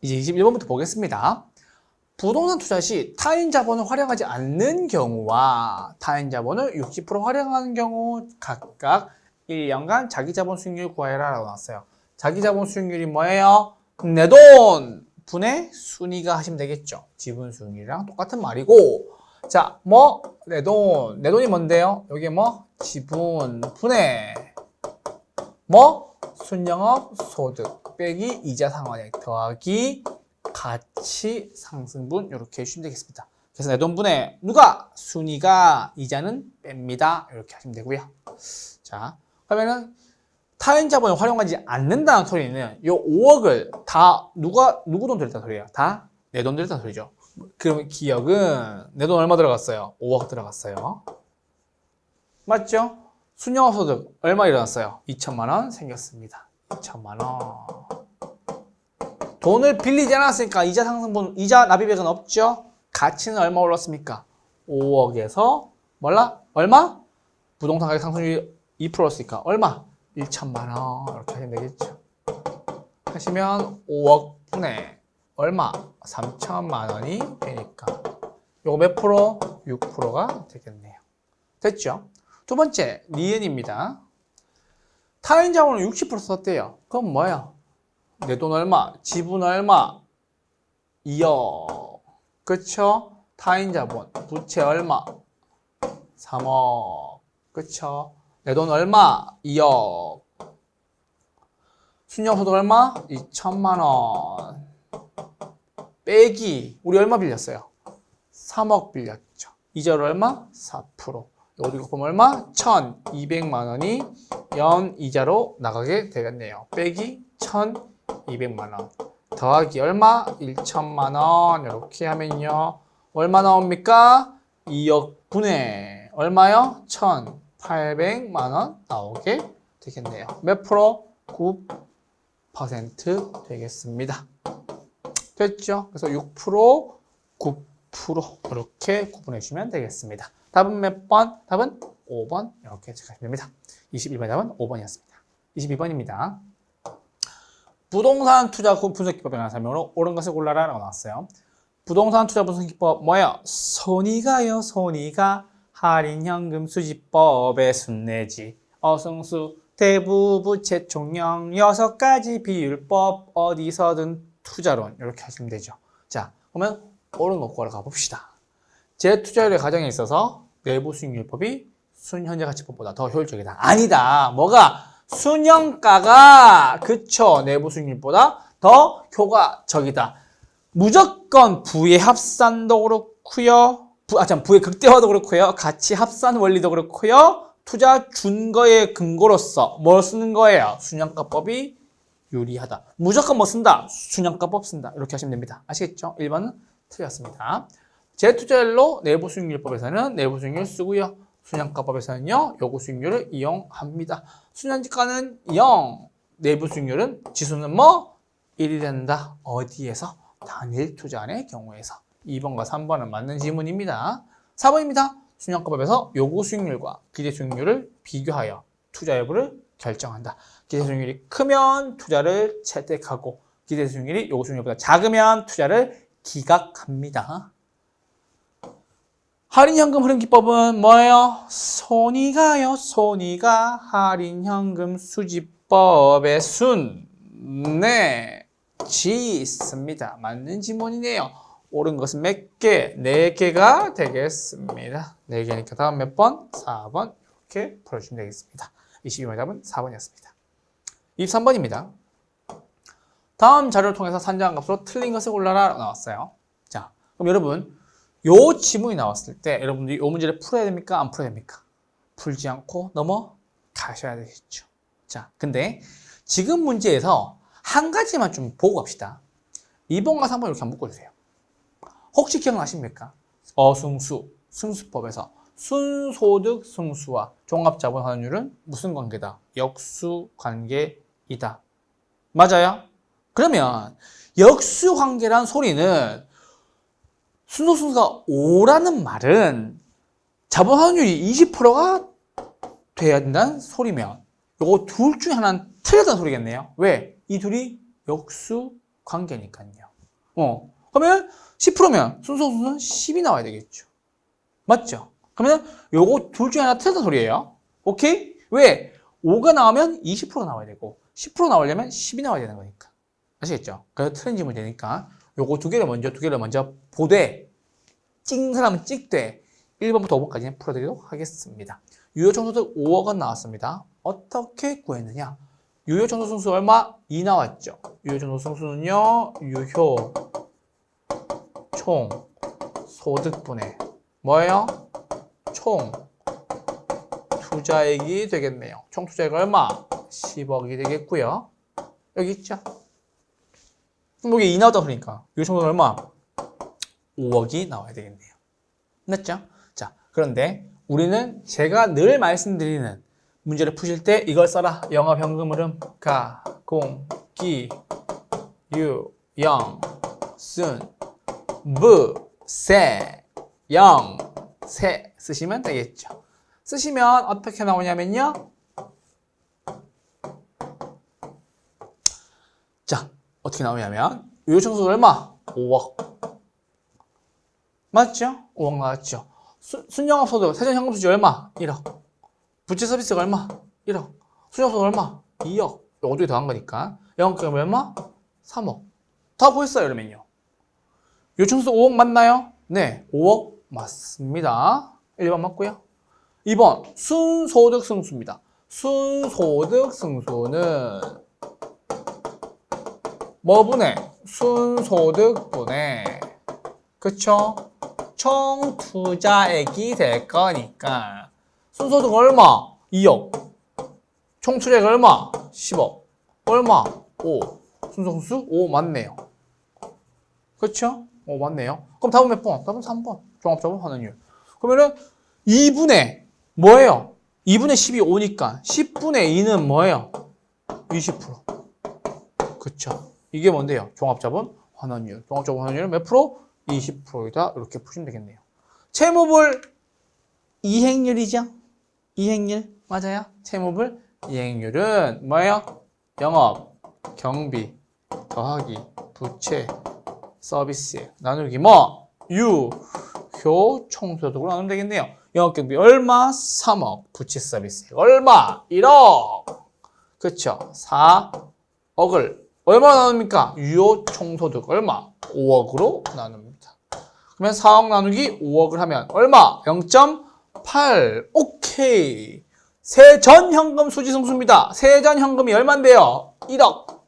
이제 21번부터 보겠습니다. 부동산 투자 시 타인 자본을 활용하지 않는 경우와 타인 자본을 60% 활용하는 경우 각각 1년간 자기 자본 수익률 구하여라 라고 나왔어요. 자기 자본 수익률이 뭐예요? 내 돈 분의 순위가 하시면 되겠죠. 지분 수익률이랑 똑같은 말이고, 자, 내 돈이 뭔데요? 여기 지분 분의 순영업 소득 빼기 이자 상환액 더하기 가치 상승분 이렇게 해주시면 되겠습니다. 그래서 내 돈 분의 누가? 순위가 이자는 뺍니다. 이렇게 하시면 되고요. 자, 그러면은 타인 자본을 활용하지 않는다는 소리는 이 5억을 다 누구 돈 들였다는 소리예요? 다 내 돈 들였다는 소리죠. 그럼 기억은 내 돈 얼마 들어갔어요? 5억 들어갔어요. 맞죠? 순영업 소득 얼마 일어났어요? 2천만 원 생겼습니다. 2천만 원. 돈을 빌리지 않았으니까 이자 상승분, 이자 납입액은 없죠? 가치는 얼마 올랐습니까? 5억에서 얼마? 부동산 가격 상승률이 2%였으니까 얼마? 1천만 원. 이렇게 하시면 되겠죠. 하시면 5억 분의 얼마? 3천만 원이 되니까 요거 몇 프로? 6%가 되겠네요. 됐죠? 두 번째, 니은입니다. 타인 자본을 60% 썼대요. 그럼 뭐야? 내 돈 얼마? 지분 얼마? 2억. 그쵸? 타인 자본, 부채 얼마? 3억. 그쵸? 내 돈 얼마? 2억. 순영소득 얼마? 2천만 원. 빼기, 우리 얼마 빌렸어요? 3억 빌렸죠. 이자율 얼마? 4%. 어디 곱하면 얼마? 1,200만 원이 연이자로 나가게 되겠네요. 빼기 1,200만 원. 더하기 얼마? 1천만 원. 이렇게 하면요. 얼마 나옵니까? 2억 분의 얼마요? 1,800만 원 나오게 되겠네요. 몇 프로? 9% 되겠습니다. 됐죠? 그래서 6%, 9% 이렇게 구분해 주시면 되겠습니다. 답은 몇 번? 답은 5번 이렇게 체크하시면 됩니다. 21번 답은 5번이었습니다. 22번입니다. 부동산 투자 분석기법에 관한 설명으로 옳은 것을 골라라 라고 나왔어요. 부동산 투자 분석기법 뭐예요? 손익아요. 손익아 할인현금 수지법의 순내지 어승수 대부부채 총령 6가지 비율법 어디서든 투자론 이렇게 하시면 되죠. 자, 그러면 옳은 것 골라 가봅시다. 재투자율의 가정에 있어서 내부 수익률법이 순현재가치법보다 더 효율적이다. 아니다. 뭐가? 순영가가 그쵸. 내부 수익률보다 더 효과적이다. 무조건 부의 합산도 그렇고요. 부의 극대화도 그렇고요. 가치 합산 원리도 그렇고요. 투자 준거의 근거로서 뭘 쓰는 거예요? 순영가법이 유리하다. 무조건 뭐 쓴다? 순영가법 쓴다. 이렇게 하시면 됩니다. 아시겠죠? 1번은 틀렸습니다. 재투자율로 내부 수익률법에서는 내부 수익률 쓰고요. 순영가법에서는요. 요구 수익률을 이용합니다. 순현지가는 0, 내부 수익률은 지수는 1이 된다. 어디에서? 단일 투자의 경우에서. 2번과 3번은 맞는 지문입니다. 4번입니다. 순영가법에서 요구 수익률과 기대 수익률을 비교하여 투자 여부를 결정한다. 기대 수익률이 크면 투자를 채택하고 기대 수익률이 요구 수익률보다 작으면 투자를 기각합니다. 할인현금 흐름기법은 뭐예요? 손익아요. 손익아 할인현금 수지법의 순내지 있습니다. 맞는 지문이네요. 옳은 것은 몇 개? 4개가 되겠습니다. 4개니까 다음 몇 번? 4번 이렇게 풀어주시면 되겠습니다. 22번의 답은 4번이었습니다. 23번입니다. 다음 자료를 통해서 산정한 값으로 틀린 것을 골라라 나왔어요. 자, 그럼 여러분 요 지문이 나왔을 때 여러분들이 요 문제를 풀어야 됩니까? 안 풀어야 됩니까? 풀지 않고 넘어가셔야 되겠죠. 자, 근데 지금 문제에서 한 가지만 좀 보고 갑시다. 2번과 3번 이렇게 한번 묶어주세요. 혹시 기억나십니까? 어승수, 승수법에서 순소득 승수와 종합자본 환원율은 무슨 관계다? 역수 관계이다. 맞아요? 그러면 역수 관계란 소리는 순소승수가 5라는 말은 자본 환원율이 20%가 돼야 된다는 소리면 요거 둘 중에 하나는 틀렸다는 소리겠네요. 왜? 이 둘이 역수 관계니까요. 그러면 10%면 순서수는 10이 나와야 되겠죠. 맞죠? 그러면 요거 둘 중에 하나 틀린 소리예요. 오케이? 왜? 5가 나오면 20% 나와야 되고 10% 나오려면 10이 나와야 되는 거니까. 아시겠죠? 그래서 틀린 질문이 되니까 요거 두 개를 먼저 보되 찍는 사람은 찍되 1번부터 5번까지는 풀어드리도록 하겠습니다. 유효청소득 5억원 나왔습니다. 어떻게 구했느냐? 유효청소승수 얼마? 2 나왔죠. 유효청소승수는요. 유효 총 소득분의 뭐예요? 총 투자액이 되겠네요. 총 투자액 얼마? 10억이 되겠고요. 여기 있죠. 여기 2 나왔다 그러니까 유효청소득 얼마? 5억이 나와야 되겠네요. 맞죠? 자, 그런데 우리는 제가 늘 말씀드리는 문제를 푸실 때 이걸 써라. 영업 현금 흐름 가, 공, 기, 유, 영, 순, 부, 세, 영, 세 쓰시면 되겠죠. 쓰시면 어떻게 나오냐면요. 자, 어떻게 나오냐면 유효청소득 얼마? 5억. 맞죠? 5억 나왔죠. 순영업소득, 세전현금수지 얼마? 1억. 부채서비스가 얼마? 1억. 순영업소득 얼마? 2억. 이거 어떻게 더한 거니까. 영업기금 얼마? 3억. 다 구했어요, 이러면요. 요청소 5억 맞나요? 네, 5억 맞습니다. 1번 맞고요. 2번, 순소득 승수입니다. 순소득 승수는 뭐 분의? 순소득 분의 그쵸? 총 투자액이 될 거니까 순소득 얼마? 2억. 총 투자액 얼마? 10억. 얼마? 5. 순소득수? 5 맞네요. 그쵸? 5 맞네요. 그럼 답은 몇 번? 답은 3번. 종합적으로 하는 이유. 그러면은 2분의 뭐예요? 2분의 10이 5니까 10분의 2는 뭐예요? 20%. 그쵸? 이게 뭔데요? 종합자본 환원율. 종합자본 환원율은 몇 프로? 20%이다. 이렇게 푸시면 되겠네요. 채무불 이행률이죠? 이행률 맞아요? 채무불 이행률은 뭐예요? 영업, 경비, 더하기, 부채, 서비스 나누기 뭐? 유효 총소득으로 나누면 되겠네요. 영업 경비 얼마? 3억. 부채 서비스 얼마? 1억. 그쵸? 4억을 얼마 나눕니까? 유효 총소득 얼마? 5억으로 나눕니다. 그러면 4억 나누기 5억을 하면 얼마? 0.8. 오케이. 세전현금 수지승수입니다. 세전현금이 얼마인데요? 1억.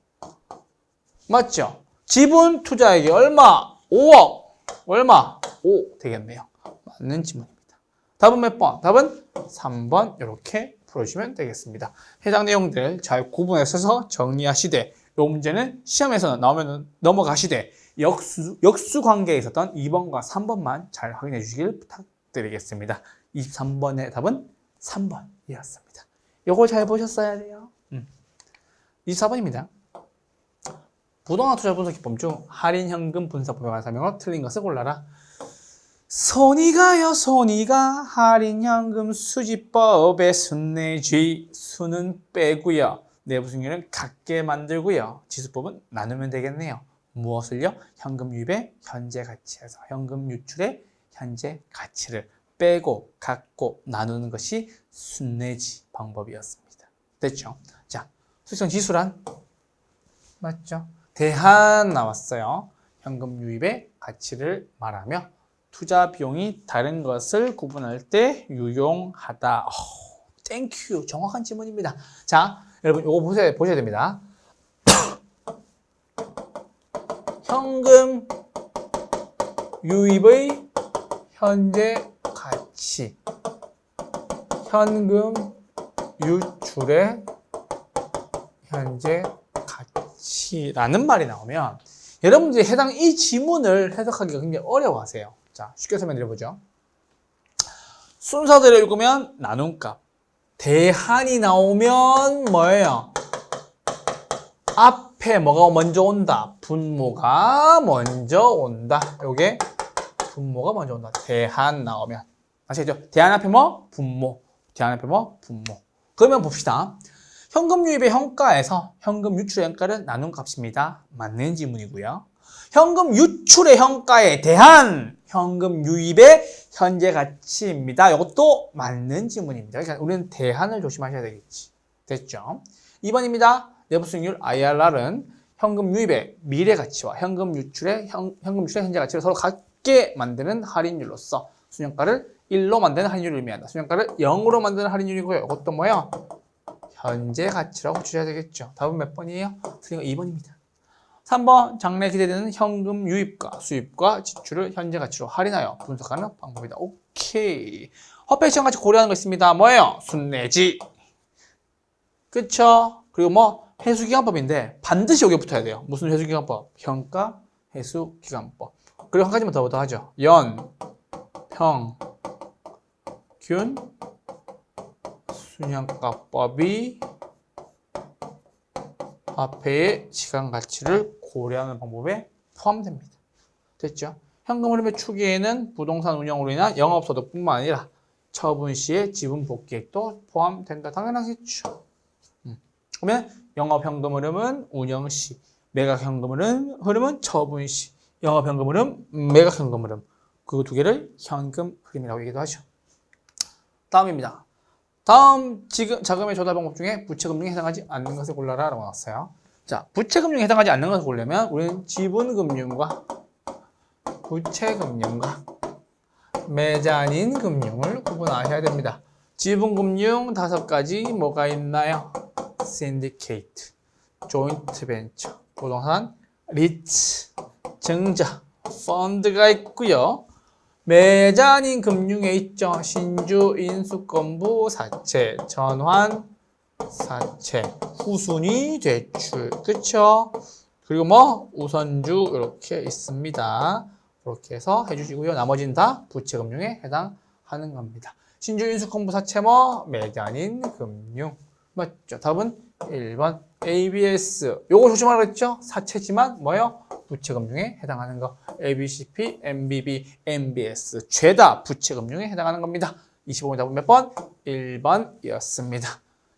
맞죠? 지분 투자액이 얼마? 5억. 얼마? 5 되겠네요. 맞는 질문입니다. 답은 몇 번? 답은 3번 이렇게 풀어주시면 되겠습니다. 해당 내용들 잘 구분해서 정리하시되 이 문제는 시험에서는 나오면 넘어가시되 역수 관계에 있었던 2번과 3번만 잘 확인해 주시길 부탁드리겠습니다. 23번의 답은 3번이었습니다. 요거 잘 보셨어야 돼요. 24번입니다. 부동산 투자 분석 기법 중 할인현금 분석법에 관한 설명으로 틀린 것을 골라라. 손이 가요 손이가 할인현금 수지법의 순내쥐 수는 빼고요. 내부 수익률은 같게 만들고요. 지수법은 나누면 되겠네요. 무엇을요? 현금 유입의 현재 가치에서 현금 유출의 현재 가치를 빼고 갖고 나누는 것이 순내지 방법이었습니다. 됐죠? 자, 수익성 지수란 맞죠? 대한 나왔어요. 현금 유입의 가치를 말하며 투자 비용이 다른 것을 구분할 때 유용하다. 땡큐. 정확한 질문입니다. 자, 여러분 이거 보셔야 됩니다. 현금 유입의 현재 가치, 현금 유출의 현재 가치라는 말이 나오면 여러분들이 해당 이 지문을 해석하기가 굉장히 어려워하세요. 자, 쉽게 설명드려보죠. 순서대로 읽으면 나눔값, 대한이 나오면 뭐예요? 앞에 뭐가 먼저 온다? 분모가 먼저 온다. 요게 분모가 먼저 온다. 대한 나오면. 아시겠죠? 대한 앞에 뭐? 분모. 대한 앞에 뭐? 분모. 그러면 봅시다. 현금 유입의 현가에서 현금 유출의 현가를 나눈 값입니다. 맞는 지문이고요. 현금 유출의 현가에 대한 현금 유입의 현재 가치입니다. 이것도 맞는 지문입니다. 그러니까 우리는 대한을 조심하셔야 되겠지. 됐죠? 2번입니다. 내부 수익률 IRR은 현금 유입의 미래 가치와 현금 유출의 현재 가치를 서로 같게 만드는 할인율로서 순현가를 1로 만드는 할인율을 의미한다. 순현가를 0으로 만드는 할인율이고요. 이것도 뭐예요? 현재 가치라고 주셔야 되겠죠. 답은 몇 번이에요? 틀린 거 2번입니다. 3번 장래 기대되는 현금 유입과 수입과 지출을 현재 가치로 할인하여 분석하는 방법이다. 오케이. 화폐 시장 가치 고려하는 거 있습니다. 뭐예요? 순내지. 그쵸? 그리고 뭐 회수기간법인데 반드시 여기 붙어야 돼요. 무슨 회수기간법? 현가 회수기간법. 그리고 한 가지만 더 하죠. 연, 평, 균, 순현가법이 화폐의 시간 가치를 고려하는 방법에 포함됩니다. 됐죠? 현금 흐름의 추계에는 부동산 운영으로 인한 영업소득뿐만 아니라 처분 시의 지분 복귀액도 포함된다. 당연하겠죠. 그러면 영업현금 흐름은 운영 시, 매각현금 흐름은 처분 시, 영업현금 흐름, 매각현금 흐름. 그 두 개를 현금 흐름이라고 얘기도 하죠. 다음입니다. 다음 자금의 조달 방법 중에 부채금융에 해당하지 않는 것을 골라라 라고 나왔어요. 자, 부채금융에 해당하지 않는 것을 고르려면 우리는 지분금융과 부채금융과 매자닌 금융을 구분하셔야 됩니다. 지분금융 5가지 뭐가 있나요? 신디케이트, 조인트 벤처, 부동산, 리츠, 증자, 펀드가 있고요. 매자닌 금융에 있죠. 신주, 인수권부, 사채, 전환, 사채, 후순위 대출, 그쵸? 그리고 뭐 우선주 이렇게 있습니다. 이렇게 해서 해주시고요. 나머지는 다 부채금융에 해당하는 겁니다. 신주, 인수권부, 사채, 뭐 매자닌 금융. 맞죠? 답은 1번 ABS. 요거 조심하라고 했죠? 사채지만 뭐요? 부채금융에 해당하는 거. ABCP, MBB, MBS 죄다 부채금융에 해당하는 겁니다. 25번 답은 몇 번? 1번이었습니다.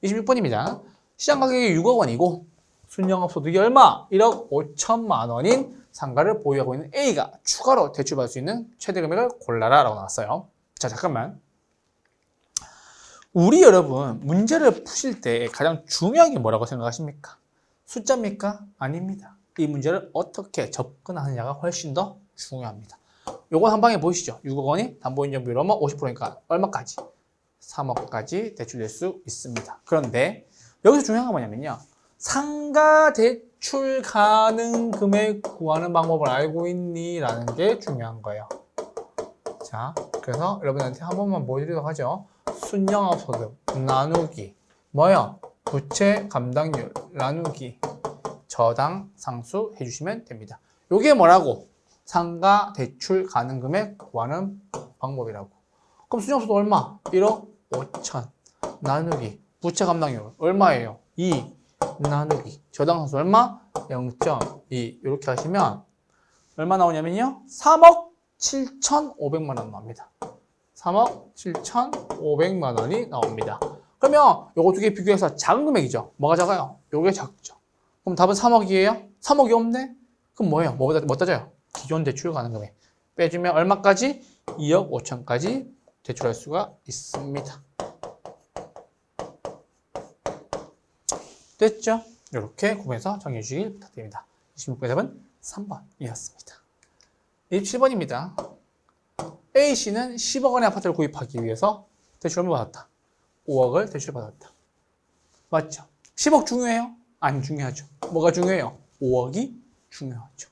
26번입니다. 시장 가격이 6억 원이고 순영업소득이 얼마? 1억 5천만 원인 상가를 보유하고 있는 A가 추가로 대출받을 수 있는 최대 금액을 골라라 라고 나왔어요. 자, 잠깐만. 우리 여러분 문제를 푸실 때 가장 중요한 게 뭐라고 생각하십니까? 숫자입니까? 아닙니다. 이 문제를 어떻게 접근하느냐가 훨씬 더 중요합니다. 요건 한 방에 보이시죠? 6억 원이 담보인정 비율은 50%니까 얼마까지? 3억까지 대출될 수 있습니다. 그런데 여기서 중요한 건 뭐냐면요. 상가 대출 가능 금액 구하는 방법을 알고 있니? 라는 게 중요한 거예요. 자, 그래서 여러분한테 한 번만 보여드리도록 하죠. 순영업소득 나누기 뭐요? 부채 감당률 나누기 저당 상수 해주시면 됩니다. 요게 뭐라고? 상가 대출 가능 금액 구하는 방법이라고. 그럼 순영소득 얼마? 1억 5천 나누기 부채 감당률 얼마예요? 2 나누기 저당 상수 얼마? 0.2 이렇게 하시면 얼마 나오냐면요. 3억 7,500만 원 나옵니다. 3억 7,500만 원이 나옵니다. 그러면 요거 두 개 비교해서 작은 금액이죠. 뭐가 작아요? 요게 작죠. 그럼 답은 3억이에요? 3억이 없네? 그럼 뭐예요? 뭐 따져요? 기존 대출 가능 금액. 빼주면 얼마까지? 2억 5천까지 대출할 수가 있습니다. 됐죠? 이렇게 구분해서 정리해 주시길 부탁드립니다. 26번의 답은 3번이었습니다. 27번입니다. A씨는 10억 원의 아파트를 구입하기 위해서 대출을 받았다. 5억을 대출받았다. 맞죠? 10억 중요해요? 안 중요하죠. 뭐가 중요해요? 5억이 중요하죠.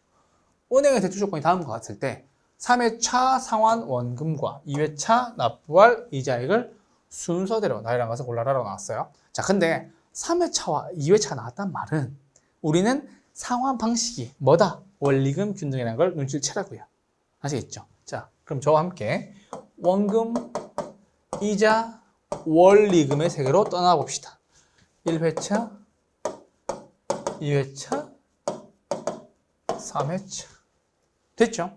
은행의 대출 조건이 다음과 같을 때 3회차 상환 원금과 2회차 납부할 이자액을 순서대로 나열한 것을 골라라라고 나왔어요. 자, 근데 3회차와 2회차가 나왔단 말은 우리는 상환 방식이 뭐다? 원리금 균등이라는 걸 눈치를 채라고요. 아시겠죠? 자, 그럼 저와 함께 원금, 이자, 원리금의 세계로 떠나봅시다. 1회차, 2회차, 3회차. 됐죠?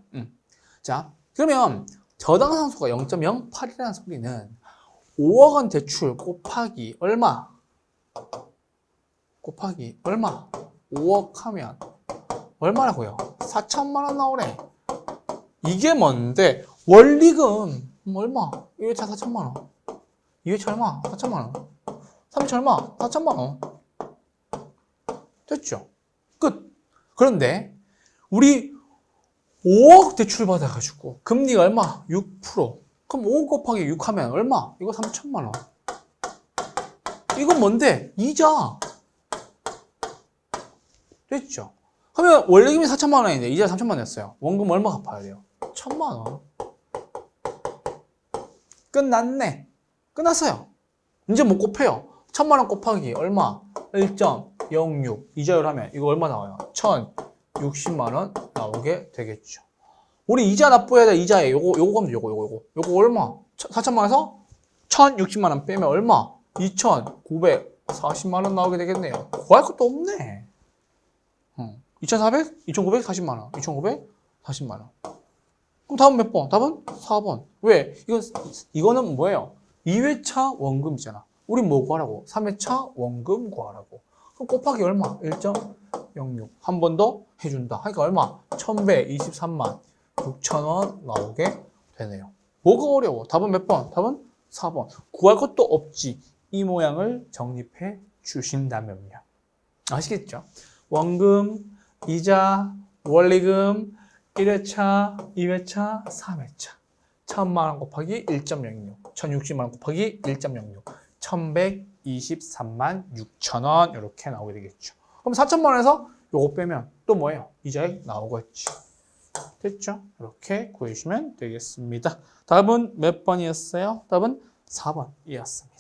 자, 그러면 저당상수가 0.08이라는 소리는 5억 원 대출 곱하기 얼마? 곱하기 얼마? 5억 하면 얼마라고요? 4천만 원 나오네. 이게 뭔데? 원리금 얼마? 1회차 4천만 원. 2회차 얼마? 4천만 원. 3회차 얼마? 4천만 원. 됐죠? 끝. 그런데 우리 5억 대출 받아가지고 금리가 얼마? 6%. 그럼 5 곱하기 6 하면 얼마? 이거 3천만 원. 이건 뭔데? 이자. 됐죠? 그러면 원래금이 4천만 원인데 이자 3천만 원이었어요. 원금 얼마 갚아야 돼요? 1천만 원. 끝났네. 끝났어요. 이제 못 곱해요. 1천만 원 곱하기 얼마? 1.06 이자율 하면 이거 얼마 나와요? 1,060만 원 나오게 되겠죠. 우리 이자 납부해야 돼. 이자에 요거 가면 요거 얼마? 4천만 원에서 1,060만 원 빼면 얼마? 2,940만 원 나오게 되겠네요. 구할 것도 없네. 2,400? 2,940만 원. 2,940만 원. 그럼 답은 몇 번? 답은 4번. 왜? 이거는 뭐예요? 2회차 원금이잖아. 우리 뭐 구하라고? 3회차 원금 구하라고. 그럼 곱하기 얼마? 1.06. 한 번 더 해준다. 하니까 얼마? 1,123만 6천 원 나오게 되네요. 뭐가 어려워? 답은 몇 번? 답은 4번. 구할 것도 없지. 이 모양을 정립해 주신다면요. 아시겠죠? 원금, 이자, 원리금, 1회차, 2회차, 3회차. 1,000만 원 곱하기 1.06, 1,060만 원 곱하기 1.06, 1,123만 6천 원 이렇게 나오게 되겠죠. 그럼 4천만 원에서 요거 빼면 또 뭐예요? 이자액 나오겠지. 됐죠? 이렇게 구해주시면 되겠습니다. 답은 몇 번이었어요? 답은 4번이었습니다.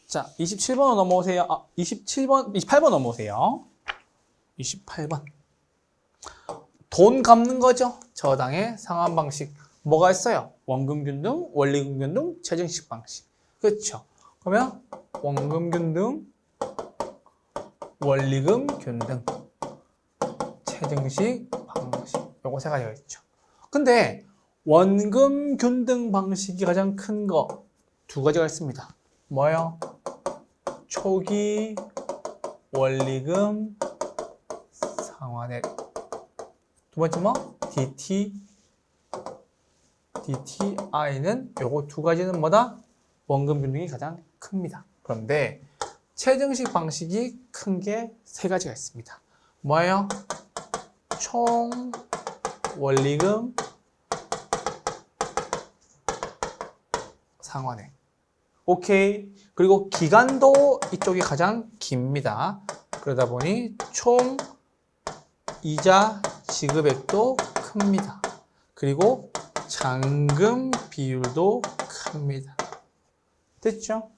자, 27번 넘어오세요. 28번 넘어오세요. 28번. 돈 갚는 거죠. 저당의 상환 방식. 뭐가 있어요? 원금균등, 원리금균등, 체증식 방식. 그렇죠? 그러면 원금균등, 원리금균등, 체증식 방식. 요거 세 가지가 있죠. 근데 원금균등 방식이 가장 큰 거 두 가지가 있습니다. 뭐요? 초기 원리금 상환액. 두 번째 뭐? DTI는 요거 두 가지는 뭐다? 원금 균등이 가장 큽니다. 그런데 체증식 방식이 큰 게 세 가지가 있습니다. 뭐예요? 총 원리금 상환액. 오케이. 그리고 기간도 이쪽이 가장 깁니다. 그러다 보니 총 이자 지급액도 큽니다. 그리고 잔금 비율도 큽니다. 됐죠?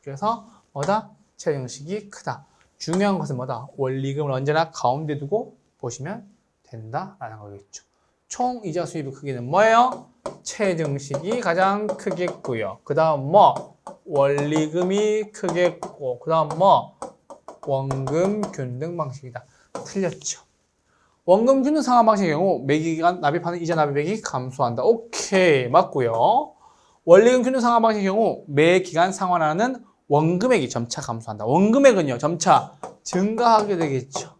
그래서 뭐다? 체증식이 크다. 중요한 것은 뭐다? 원리금을 언제나 가운데 두고 보시면 된다라는 거겠죠. 총 이자 수입의 크기는 뭐예요? 체증식이 가장 크겠고요. 그 다음 뭐? 원리금이 크겠고, 그 다음 뭐? 원금 균등 방식이다. 틀렸죠. 원금 균등 상환 방식의 경우 매기간 납입하는 이자 납입액이 감소한다. 오케이, 맞고요. 원리금 균등 상환 방식의 경우 매 기간 상환하는 원금액이 점차 감소한다. 원금액은요, 점차 증가하게 되겠죠.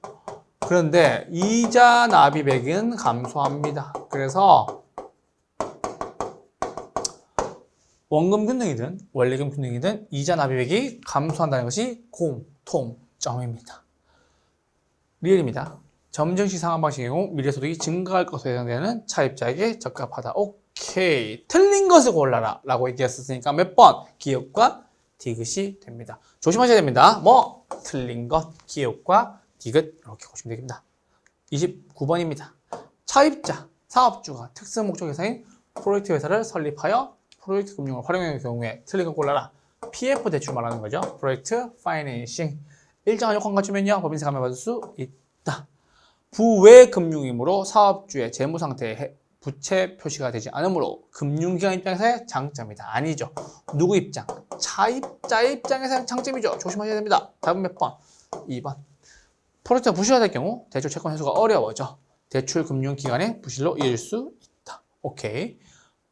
그런데 이자 납입액은 감소합니다. 그래서 원금 균등이든 원리금 균등이든 이자 납입액이 감소한다는 것이 공통점입니다. 리얼입니다. 점증식 상환 방식의 경우 미래소득이 증가할 것으로 예상되는 차입자에게 적합하다. 오케이. 틀린 것을 골라라 라고 얘기했었으니까 몇 번? 기업과 디귿이 됩니다. 조심하셔야 됩니다. 뭐? 틀린 것, 기업과 디귿 이렇게 보시면 됩니다. 29번입니다. 차입자, 사업주가 특수 목적 회사인 프로젝트 회사를 설립하여 프로젝트 금융을 활용하는 경우에 틀린 것 골라라. PF 대출 말하는 거죠. 프로젝트 파이낸싱. 일정한 요건 갖추면요, 법인세 감면받을 수 있다. 부외 금융이므로 사업주의 재무 상태에 부채 표시가 되지 않으므로 금융기관 입장에서의 장점이다. 아니죠. 누구 입장? 차입자 입장에서의 장점이죠. 조심하셔야 됩니다. 답은 몇 번? 2번. 프로젝트가 부실화될 경우 대출 채권 회수가 어려워져 대출 금융기관의 부실로 이어질 수 있다. 오케이.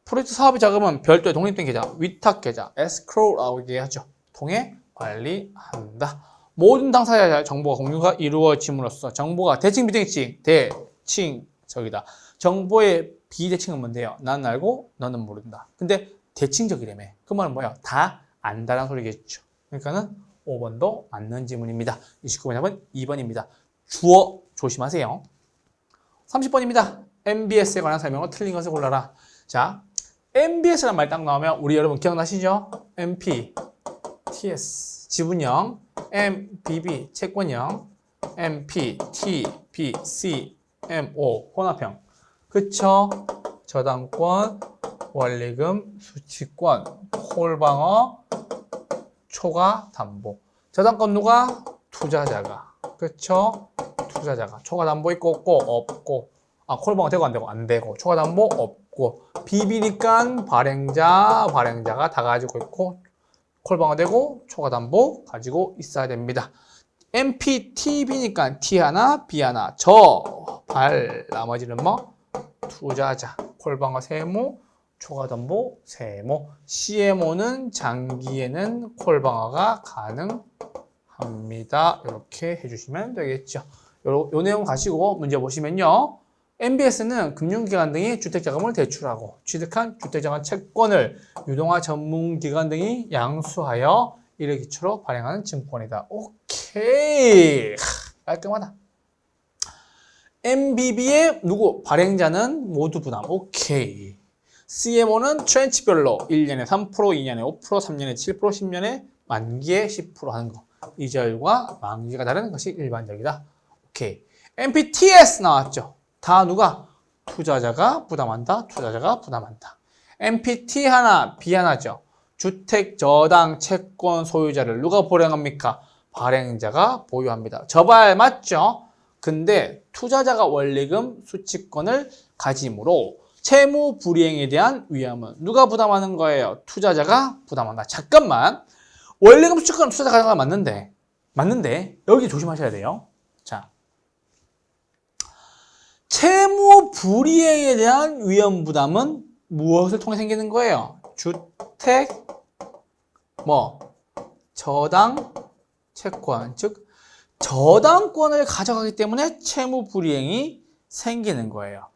프로젝트 사업의 자금은 별도의 독립된 계좌, 위탁 계좌, escrow라고 얘기하죠. 통해 관리한다. 모든 당사자의 정보가 공유가 이루어짐으로써 정보가 대칭, 비대칭, 대칭, 저기다. 정보의 비대칭은 뭔데요? 나는 알고 너는 모른다. 근데 대칭적이라며. 그 말은 뭐야? 다 안다라는 소리겠죠. 그러니까는 5번도 맞는 지문입니다. 29번 답은 2번입니다. 주어 조심하세요. 30번입니다. MBS에 관한 설명으로 틀린 것을 골라라. 자, MBS라는 말이 딱 나오면 우리 여러분 기억나시죠? MP, TS, 지분형, MBB, 채권형, MP, T, B, C, MO, 혼합형. 그쵸? 저당권, 원리금, 수취권, 콜방어, 초과 담보. 저당권 누가? 투자자가. 그쵸? 투자자가. 초과 담보 있고 없고. 콜방어 되고 안 되고 안 되고. 초과 담보 없고. 비비니까 발행자가 다 가지고 있고 콜방어 되고 초과 담보 가지고 있어야 됩니다. MPTB니까 T 하나, B 하나, 나머지는 뭐? 투자자, 콜방어 세모, 초과담보 세모, CMO는 장기에는 콜방어가 가능합니다. 이렇게 해주시면 되겠죠. 요 내용 가시고 문제 보시면요. MBS는 금융기관 등이 주택자금을 대출하고 취득한 주택자금 채권을 유동화 전문기관 등이 양수하여 이를 기초로 발행하는 증권이다. 오케이. 깔끔하다. MBB의 누구? 발행자는 모두 부담. 오케이. CMO는 트렌치별로 1년에 3%, 2년에 5%, 3년에 7%, 10년에 만기에 10% 하는 거. 이자율과 만기가 다른 것이 일반적이다. 오케이. MPTS 나왔죠. 다 누가? 투자자가 부담한다. 투자자가 부담한다. MPT 하나, B 하나죠. 주택 저당 채권 소유자를 누가 보행합니까? 발행자가 보유합니다. 저발 맞죠? 근데 투자자가 원리금 수취권을 가지므로 채무 불이행에 대한 위험은 누가 부담하는 거예요? 투자자가 부담한다. 잠깐만. 원리금 수취권은 투자자가 맞는데 여기 조심하셔야 돼요. 자, 채무 불이행에 대한 위험 부담은 무엇을 통해 생기는 거예요? 주택 저당 채권, 즉 저당권을 가져가기 때문에 채무 불이행이 생기는 거예요.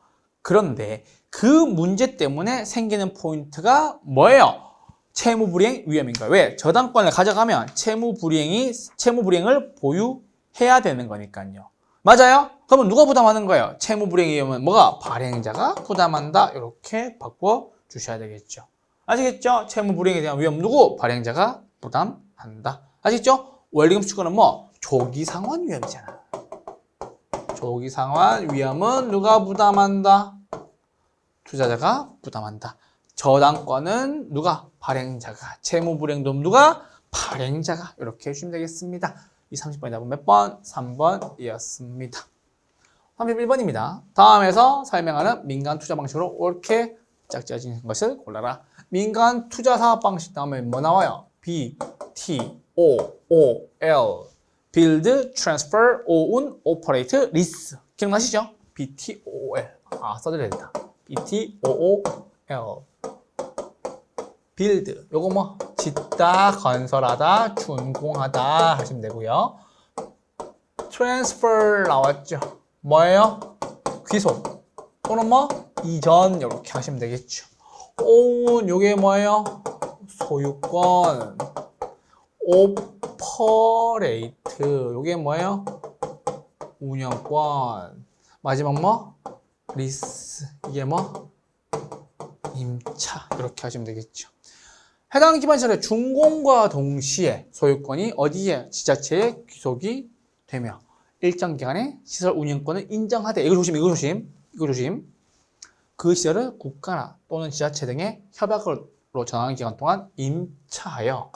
그런데 그 문제 때문에 생기는 포인트가 뭐예요? 채무 불이행 위험인 거예요. 왜? 저당권을 가져가면 채무 불이행을 보유해야 되는 거니까요. 맞아요? 그러면 누가 부담하는 거예요? 채무 불이행의 위험은 뭐가? 발행자가 부담한다. 이렇게 바꿔 주셔야 되겠죠. 아시겠죠? 채무 불이행에 대한 위험 누구? 발행자가 부담한다. 아시겠죠? 원리금 수취권은 뭐? 조기 상환 위험이잖아. 조기 상환 위험은 누가 부담한다? 투자자가 부담한다. 저당권은 누가? 발행자가. 채무 불이행도 누가? 발행자가. 이렇게 해주시면 되겠습니다. 이 30번이 답은 몇 번? 3번이었습니다. 31번입니다. 다음에서 설명하는 민간 투자 방식으로 옳게 짝지어진 것을 골라라. 민간 투자 사업 방식 다음에 뭐 나와요? B, T, O, O, L. Build, Transfer, Own, Operate, Lease. 기억나시죠? B, T, O, L. 써드려야 된다. B, T, O, O, L. Build. 요거 뭐? 짓다, 건설하다, 준공하다 하시면 되고요. Transfer 나왔죠? 뭐예요? 귀속. 또는 뭐? 이전. 이렇게 하시면 되겠죠. Own. 요게 뭐예요? 소유권. 오퍼레이트. 요게 뭐예요? 운영권. 마지막 뭐? 리스. 이게 뭐? 임차. 이렇게 하시면 되겠죠. 해당 기반시설의 준공과 동시에 소유권이 어디에? 지자체에 귀속이 되며 일정 기간에 시설 운영권을 인정하되 이거 조심. 그 시설을 국가나 또는 지자체 등의 협약으로 정한 기간 동안 임차하여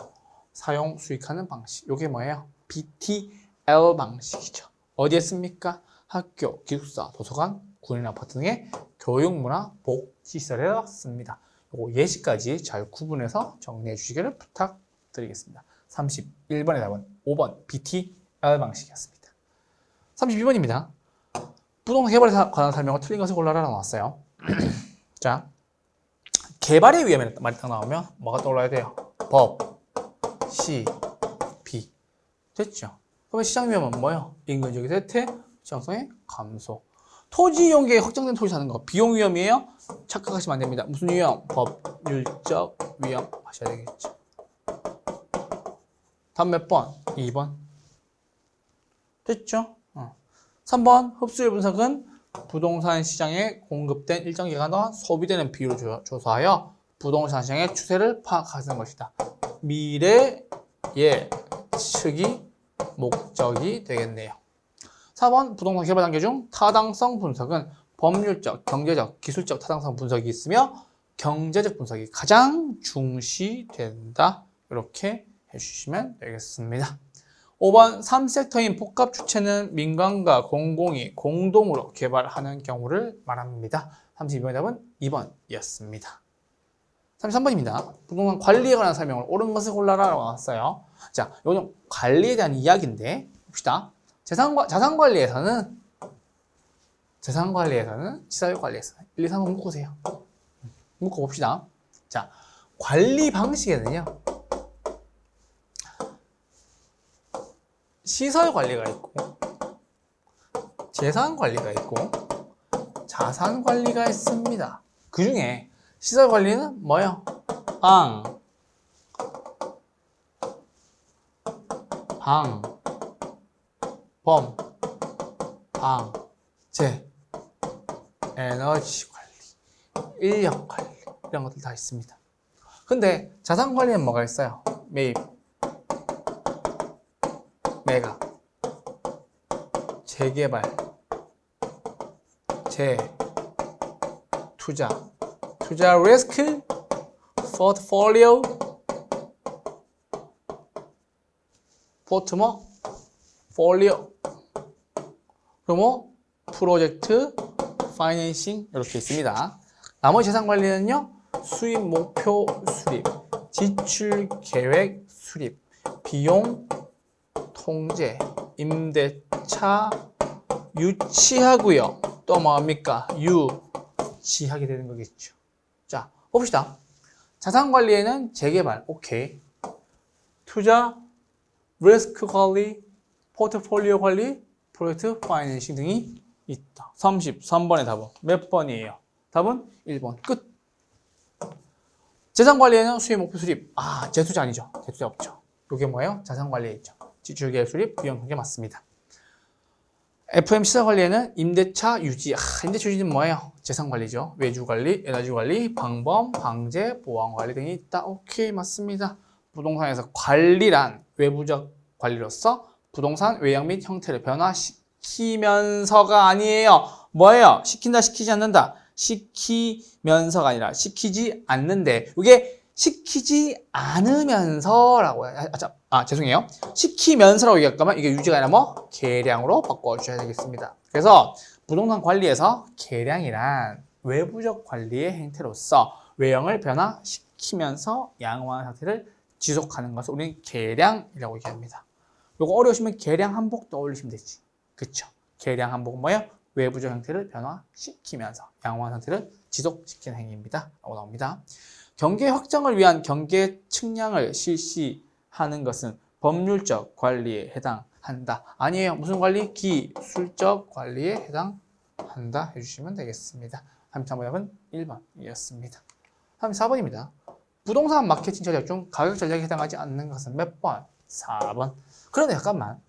사용 수익하는 방식. 이게 뭐예요? BTL 방식이죠. 어디에 씁니까? 학교, 기숙사, 도서관, 군인 아파트 등의 교육문화 복지시설에 씁니다. 요거 예시까지 잘 구분해서 정리해 주시기를 부탁드리겠습니다. 31번의 답은 5번 BTL 방식이었습니다. 32번입니다. 부동산 개발에 관한 설명을 틀린 것을 골라라 나왔어요. 자, 개발의 위험에 말이 딱 나오면 뭐가 떠올라야 돼요? 법, 시, 비. 됐죠? 그러면 시장 위험은 뭐예요? 인근 지역의 쇠퇴, 시장성의 감소. 토지 이용계획 확정된 토지 사는 거 비용 위험이에요? 착각하시면 안 됩니다. 무슨 위험? 법률적 위험 하셔야 되겠죠. 다음 몇 번? 2번. 됐죠? 3번 흡수율 분석은 부동산 시장에 공급된 일정 기간 동안 소비되는 비율을 조사하여 부동산 시장의 추세를 파악하는 것이다. 미래 예측이 목적이 되겠네요. 4번 부동산 개발 단계 중 타당성 분석은 법률적, 경제적, 기술적 타당성 분석이 있으며 경제적 분석이 가장 중시된다. 이렇게 해주시면 되겠습니다. 5번 3섹터인 복합 주체는 민간과 공공이 공동으로 개발하는 경우를 말합니다. 32번의 답은 2번이었습니다. 33번입니다. 부동산 관리에 관한 설명을 옳은 것을 골라라 라고 나왔어요. 자, 이건 관리에 대한 이야기인데 봅시다. 자산관리에서는 시설관리에서는 1, 2, 3번 묶으세요. 묶어봅시다. 자, 관리 방식에는요. 시설관리가 있고 재산관리가 있고 자산관리가 있습니다. 그 중에 시설관리는 뭐예요? 방, 범, 방제, 에너지 관리, 인력 관리 이런 것들 다 있습니다. 근데 자산관리는 뭐가 있어요? 매입, 매각, 재개발, 투자 리스크, 포트폴리오, 포트폴리오, 그리고 프로젝트, 파이낸싱 이렇게 있습니다. 나머지 재산 관리는요, 수입 목표 수립, 지출 계획 수립, 비용 통제, 임대차 유치하고요. 또 뭐합니까? 유치하게 되는 거겠죠. 자, 봅시다. 자산관리에는 재개발, 오케이. 투자, 리스크 관리, 포트폴리오 관리, 프로젝트 파이낸싱 등이 있다. 33번의 답은 몇 번이에요? 답은 1번. 끝. 재산관리에는 수입 목표 수립. 재투자 아니죠. 재투자 없죠. 이게 뭐예요? 자산관리에 있죠. 지출계획 수립, 비용 통계 맞습니다. FM 시설관리에는 임대차 유지. 임대차 유지는 뭐예요? 재산관리죠. 외주관리, 에너지관리, 방범, 방제, 보안관리 등이 있다. 오케이, 맞습니다. 부동산에서 관리란 외부적 관리로서 부동산 외형 및 형태를 변화시키면서가 아니에요. 뭐예요? 시킨다, 시키지 않는다. 시키면서가 아니라 시키지 않는데 이게 시키지 않으면서라고 해요. 죄송해요. 시키면서라고 얘기할 거면 이게 유지가 아니라 뭐? 계량으로 바꿔주셔야 되겠습니다. 그래서 부동산 관리에서 계량이란 외부적 관리의 행태로서 외형을 변화시키면서 양호한 상태를 지속하는 것을 우리는 계량이라고 얘기합니다. 요거 어려우시면 계량 한복 떠올리시면 되지. 그쵸? 계량 한복은 뭐예요? 외부적 형태를 변화시키면서 양호한 상태를 지속시키는 행위입니다. 라고 나옵니다. 경계 확정을 위한 경계 측량을 실시하는 것은 법률적 관리에 해당한다. 아니에요. 무슨 관리? 기술적 관리에 해당한다 해주시면 되겠습니다. 33번은 1번이었습니다. 34번입니다. 부동산 마케팅 전략 중 가격 전략에 해당하지 않는 것은 몇 번? 4번. 그런데 잠깐만.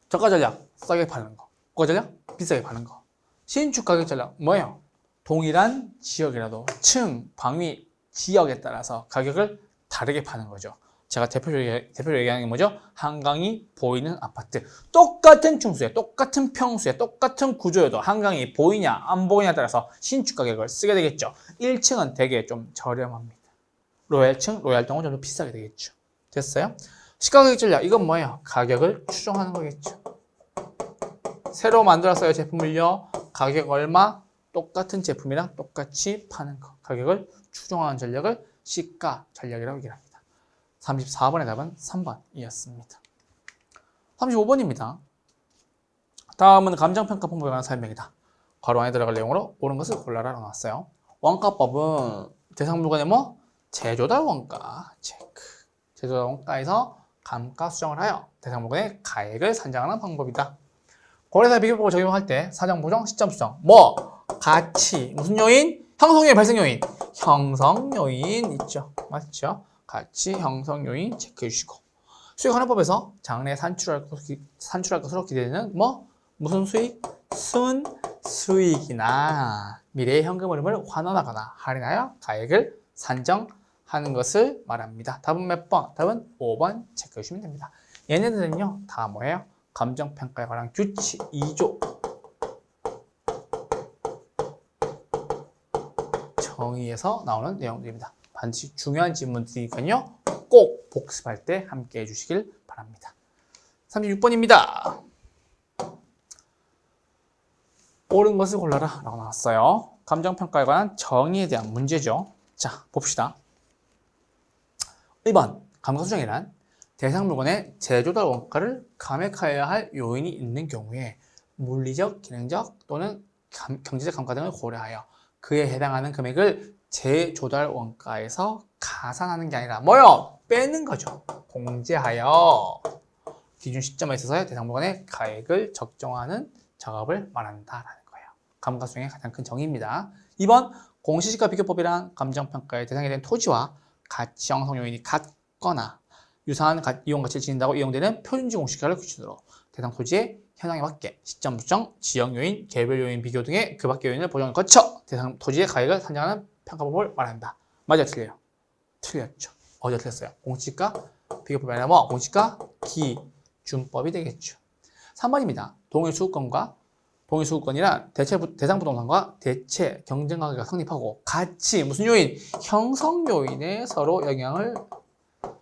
저가 전략 싸게 파는 거, 고가 전략 비싸게 파는 거. 신축 가격 전략 뭐예요? 동일한 지역이라도 층, 방위, 지역에 따라서 가격을 다르게 파는 거죠. 제가 대표적으로 얘기하는 게 뭐죠? 한강이 보이는 아파트. 똑같은 층수에, 똑같은 평수에, 똑같은 구조여도 한강이 보이냐 안 보이냐에 따라서 신축 가격을 쓰게 되겠죠. 1층은 되게 좀 저렴합니다. 로얄층, 로얄동은 좀 더 비싸게 되겠죠. 됐어요? 시가가격 전략, 이건 뭐예요? 가격을 추정하는 거겠죠. 새로 만들었어요, 제품을요. 가격 얼마? 똑같은 제품이랑 똑같이 파는 거. 가격을 추정하는 전략을 시가 전략이라고 얘기합니다. 34번의 답은 3번이었습니다. 35번입니다. 다음은 감정평가 방법에 관한 설명이다. 괄호 안에 들어갈 내용으로 옳은 것을 골라라 라고 나왔어요. 원가법은 대상 물건의 뭐? 제조달 원가 체크. 제조달 원가에서 감가 수정을 하여 대상 물건의 가액을 산정하는 방법이다. 거래사 비교법을 적용할 때 사정 보정, 시점 수정, 뭐 가치, 무슨 요인? 형성 요인, 발생 요인. 형성 요인 있죠. 맞죠? 가치, 형성 요인 체크해 주시고. 수익 환원법에서 장래 산출할 것으로 기대되는 뭐 무슨 수익? 순 수익이나 미래의 현금 흐름을 환원하거나 할인하여 가액을 산정하는 것을 말합니다. 답은 몇 번? 답은 5번 체크해 주시면 됩니다. 얘네들은요 다 뭐예요? 감정평가에 관한 규칙 2조 정의에서 나오는 내용들입니다. 반드시 중요한 질문들이니까요. 꼭 복습할 때 함께 해주시길 바랍니다. 36번입니다. 옳은 것을 골라라 라고 나왔어요. 감정평가에 관한 정의에 대한 문제죠. 자, 봅시다. 1번 감가수정이란 대상 물건의 제조달 원가를 감액하여야 할 요인이 있는 경우에 물리적, 기능적 또는 경제적 감가 등을 고려하여 그에 해당하는 금액을 제조달 원가에서 가산하는 게 아니라 뭐요? 빼는 거죠. 공제하여 기준 시점에 있어서의 대상 물건의 가액을 적정하는 작업을 말한다라는 거예요. 감가수정의 가장 큰 정의입니다. 2번 공시지가 비교법이란 감정평가의 대상이 된 토지와 가치 형성 요인이 같거나 유사한 이용 가치를 지닌다고 이용되는 표준지 공시가를 기준으로 대상 토지의 현황에 맞게 시점 수정, 지역 요인, 개별 요인 비교 등의 그 밖의 요인을 보정을 거쳐 대상 토지의 가액을 산정하는 평가법을 말한다. 맞아요, 틀려요? 틀렸죠. 어디가 틀렸어요? 공시지가 비교법이 아니라 뭐 공시지가 기준법이 되겠죠. 3번입니다. 동일수급권이란 대상 부동산과 대체 경쟁관계가 성립하고 같이 무슨 요인? 형성 요인에 서로 영향을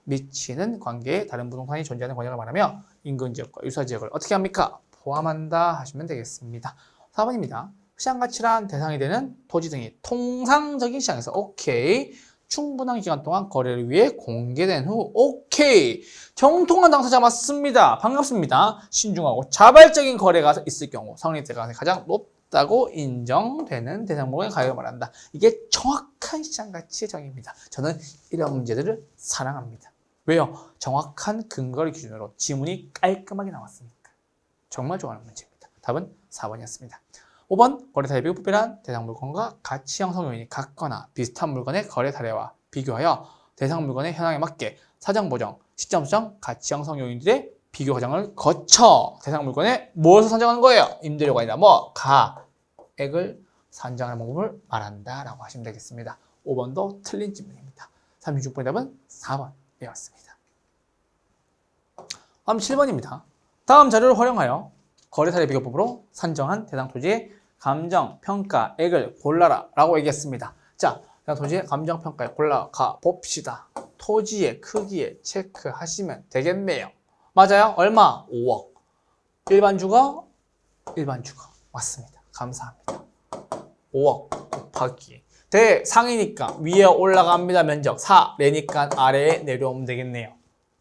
미치는 관계에 다른 부동산이 존재하는 관계를 말하며 인근 지역과 유사 지역을 어떻게 합니까? 포함한다 하시면 되겠습니다. 4번입니다. 시장가치란 대상이 되는 토지 등이 통상적인 시장에서 오케이 충분한 기간 동안 거래를 위해 공개된 후 오케이 정통한 당사자 맞습니다. 반갑습니다. 신중하고 자발적인 거래가 있을 경우 성립될 가능성이 가장 높다고 인정되는 대상 물건의 가격을 말한다. 이게 정확한 시장가치의 정의입니다. 저는 이런 문제들을 사랑합니다. 왜요? 정확한 근거를 기준으로 지문이 깔끔하게 나왔으니까. 정말 좋아하는 문제입니다. 답은 4번이었습니다. 5번 거래사의 비교법이란 대상 물건과 가치 형성 요인이 같거나 비슷한 물건의 거래 사례와 비교하여 대상 물건의 현황에 맞게 사정 보정, 시점 수정, 가치 형성 요인들의 비교 과정을 거쳐 대상 물건에 무엇을 산정하는 거예요? 임대료가 아니라 뭐 가액을 산정하는 방법을 말한다라고 하시면 되겠습니다. 5번도 틀린 질문입니다. 36번의 답은 4번이었습니다. 다음 7번입니다. 다음 자료를 활용하여 거래사례 비교법으로 산정한 대상 토지의 감정평가액을 골라라 라고 얘기했습니다. 자, 대상 토지의 감정평가액 골라가 봅시다. 토지의 크기에 체크하시면 되겠네요. 맞아요? 얼마? 5억. 일반 주거? 일반 주거. 맞습니다. 감사합니다. 5억 곱하기 대상이니까 위에 올라갑니다. 면적 4레니까 아래에 내려오면 되겠네요.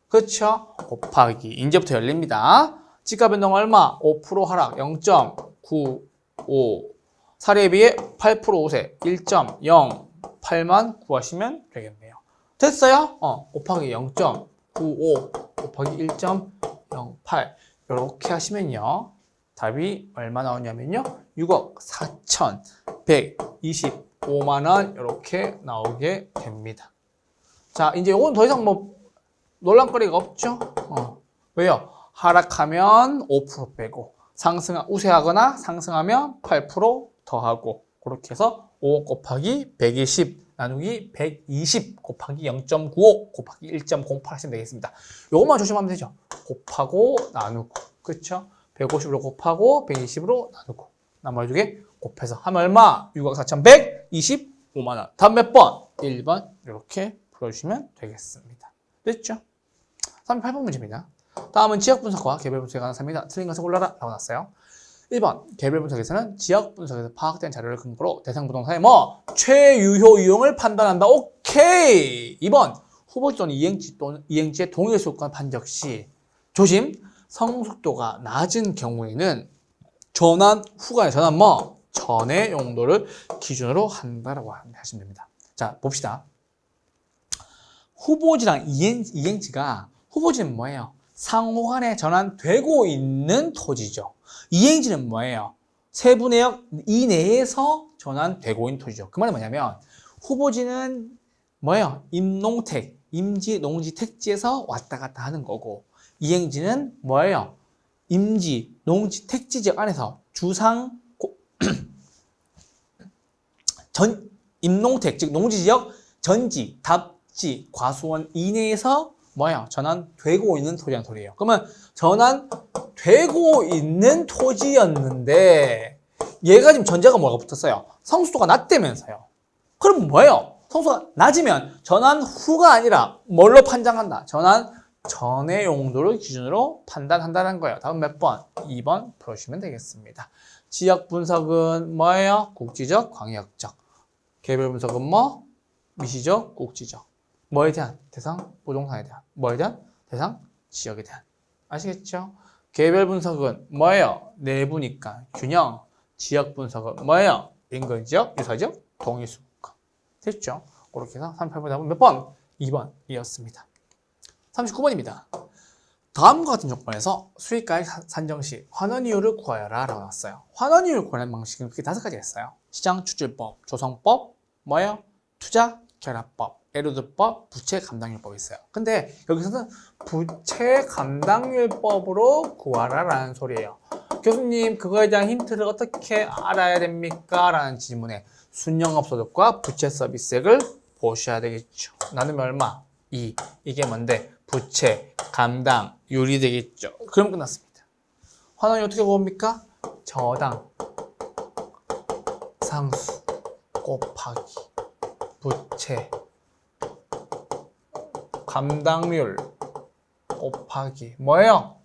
그렇죠? 곱하기 이제부터 열립니다. 지가 변동 얼마? 5% 하락 0.95 사례에 비해 8% 우세 1.08만 구하시면 되겠네요. 됐어요? 곱하기 0.95 곱하기 1.08 이렇게 하시면요. 답이 얼마 나오냐면요. 6억 4,125만 원 이렇게 나오게 됩니다. 자, 이제 이건 더 이상 뭐 논란거리가 없죠? 왜요? 하락하면 5% 빼고 우세하거나 상승하면 8% 더하고 그렇게 해서 5 곱하기 120 나누기 120 곱하기 0.95 곱하기 1.08 하시면 되겠습니다. 요것만 조심하면 되죠. 곱하고 나누고 그렇죠? 150으로 곱하고 120으로 나누고 나머지 두 개 곱해서 하면 얼마? 6억 4,125만 원. 답 몇 번? 1번 이렇게 풀어주시면 되겠습니다. 됐죠? 38번 문제입니다. 다음은 지역 분석과 개별 분석에 관한 사입니다. 틀린 것을 골라라 라고 나왔어요. 1번 개별 분석에서는 지역 분석에서 파악된 자료를 근거로 대상 부동산의 뭐 최유효 이용을 판단한다. 오케이. 2번 후보지 또는 이행지의 동일 수급권 판적 시 조심 성숙도가 낮은 경우에는 전환 후가 전환 뭐 전의 용도를 기준으로 한다라고 하시면 됩니다. 자 봅시다. 후보지랑 이행지가 후보지는 뭐예요? 상호간에 전환되고 있는 토지죠. 이행지는 뭐예요? 세부내역 이내에서 전환되고 있는 토지죠. 그 말은 뭐냐면 후보지는 뭐예요? 임농택, 임지, 농지, 택지에서 왔다 갔다 하는 거고 이행지는 뭐예요? 임지, 농지, 택지 지역 안에서 주상, 임농택, 즉 농지지역, 전지, 답지, 과수원 이내에서 뭐야? 전환되고 있는 토지라는 소리예요. 그러면 전환되고 있는 토지였는데 얘가 지금 전제가 뭐가 붙었어요? 성수도가 낮다면서요. 그럼 뭐예요? 성수도가 낮으면 전환 후가 아니라 뭘로 판단한다? 전환 전의 용도를 기준으로 판단한다는 거예요. 다음 몇 번? 2번 풀어주시면 되겠습니다. 지역 분석은 뭐예요? 국지적, 광역적. 개별 분석은 뭐? 미시적, 국지적. 뭐에 대한? 대상, 부동산에 대한. 뭐에 대한? 대상, 지역에 대한. 아시겠죠? 개별 분석은 뭐예요? 내부니까 균형. 지역 분석은 뭐예요? 인근 지역, 유사 지역, 동의수. 됐죠? 그렇게 해서 38번 답은 몇 번? 2번이었습니다. 39번입니다. 다음과 같은 조건에서 수익가액 산정 시 환원 이율을 구하여라 라고 나왔어요. 환원 이율 구하는 방식은 크게 5가지가 있어요. 시장 추출법, 조성법, 뭐예요? 투자 결합법, 에루드법, 부채 감당률법이 있어요. 근데 여기서는 부채 감당률법으로 구하라 라는 소리예요. 교수님 그거에 대한 힌트를 어떻게 알아야 됩니까? 라는 질문에 순영업소득과 부채 서비스액을 보셔야 되겠죠. 나누면 얼마? 2. 이게 뭔데? 부채 감당률이 되겠죠. 그럼 끝났습니다. 환원이 어떻게 구합니까? 저당 상수 곱하기 부채 감당률 곱하기 뭐예요?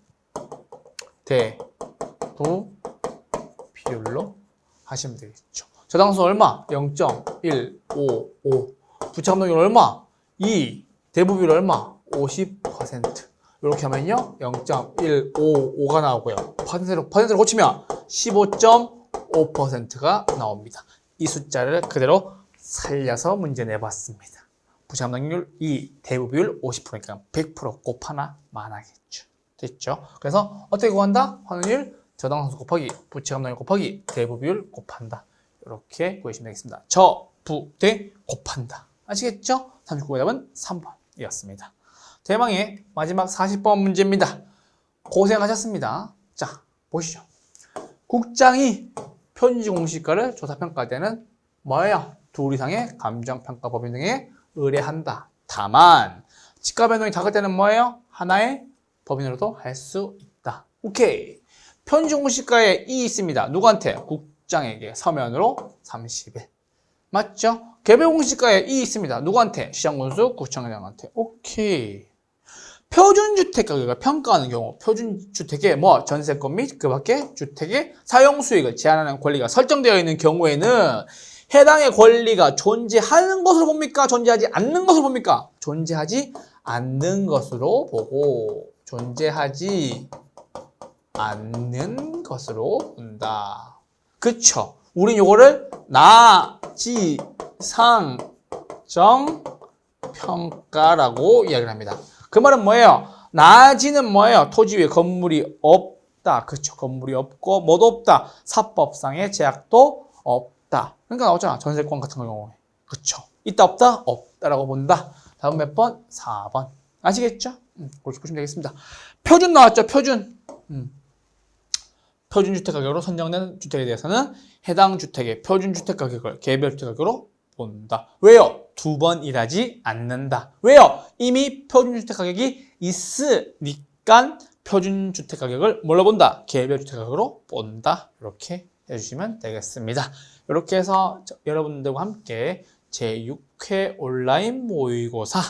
대부 비율로 하시면 되겠죠. 저당수 얼마? 0.155. 부채 감당률 얼마? 2. 대부 비율 얼마? 50%. 이렇게 하면요 0.155가 나오고요. 퍼센트로 고치면 15.5%가 나옵니다. 이 숫자를 그대로 살려서 문제 내봤습니다. 부채 감당률 2, 대부 비율 50%니까 100% 곱하나 마나겠죠. 됐죠? 그래서 어떻게 구한다? 환원율 저당수 곱하기 부채 감당률 곱하기 대부 비율 곱한다. 이렇게 구해주시면 되겠습니다. 저, 부, 대 곱한다. 아시겠죠? 39번 답은 3번이었습니다. 대망의 마지막 40번 문제입니다. 고생하셨습니다. 자, 보시죠. 국장이 표준지 공시가를 조사평가할 때는 뭐예요? 둘 이상의 감정평가법인 등에 의뢰한다. 다만 지가 변동이 작을 때는 뭐예요? 하나의 법인으로도 할 수 있다. 오케이. 표준지 공시가에 이 있습니다. 누구한테? 국장에게 서면으로 30일. 맞죠? 개별 공시가에 이 있습니다. 누구한테? 시장군수 구청장한테. 오케이. 표준주택 가격을 평가하는 경우 표준주택의 뭐 전세권 및 그 밖의 주택의 사용수익을 제한하는 권리가 설정되어 있는 경우에는 해당의 권리가 존재하는 것으로 봅니까? 존재하지 않는 것으로 봅니까? 존재하지 않는 것으로 보고 존재하지 않는 것으로 본다. 그쵸? 우린 요거를 나지상정평가라고 이야기를 합니다. 그 말은 뭐예요? 나지는 뭐예요? 토지 위에 건물이 없다. 그쵸? 건물이 없고 뭐도 없다. 사법상의 제약도 없다. 그러니까 나오잖아. 전세권 같은 경우에. 그쵸? 있다 없다? 없다라고 본다. 다음 몇 번? 4번. 아시겠죠? 그렇게 보시면 되겠습니다. 표준 나왔죠? 표준. 표준주택 가격으로 선정된 주택에 대해서는 해당 주택의 표준주택 가격을 개별주택 가격으로 본다. 왜요? 두 번 일하지 않는다. 왜요? 이미 표준주택 가격이 있으니까 표준주택 가격을 뭘로 본다? 개별주택 가격으로 본다. 이렇게 해주시면 되겠습니다. 이렇게 해서 여러분들과 함께 제6회 온라인 모의고사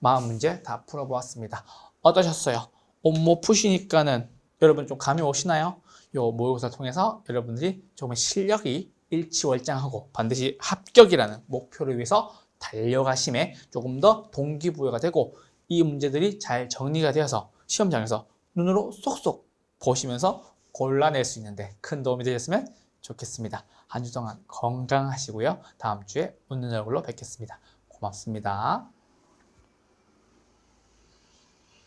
마음 문제 다 풀어보았습니다. 어떠셨어요? 업무 푸시니까는 여러분 좀 감이 오시나요? 요 모의고사를 통해서 여러분들이 조금 실력이 일취월장하고 반드시 합격이라는 목표를 위해서 달려가심에 조금 더 동기부여가 되고 이 문제들이 잘 정리가 되어서 시험장에서 눈으로 쏙쏙 보시면서 골라낼 수 있는데 큰 도움이 되셨으면 좋겠습니다. 한 주 동안 건강하시고요. 다음 주에 웃는 얼굴로 뵙겠습니다. 고맙습니다.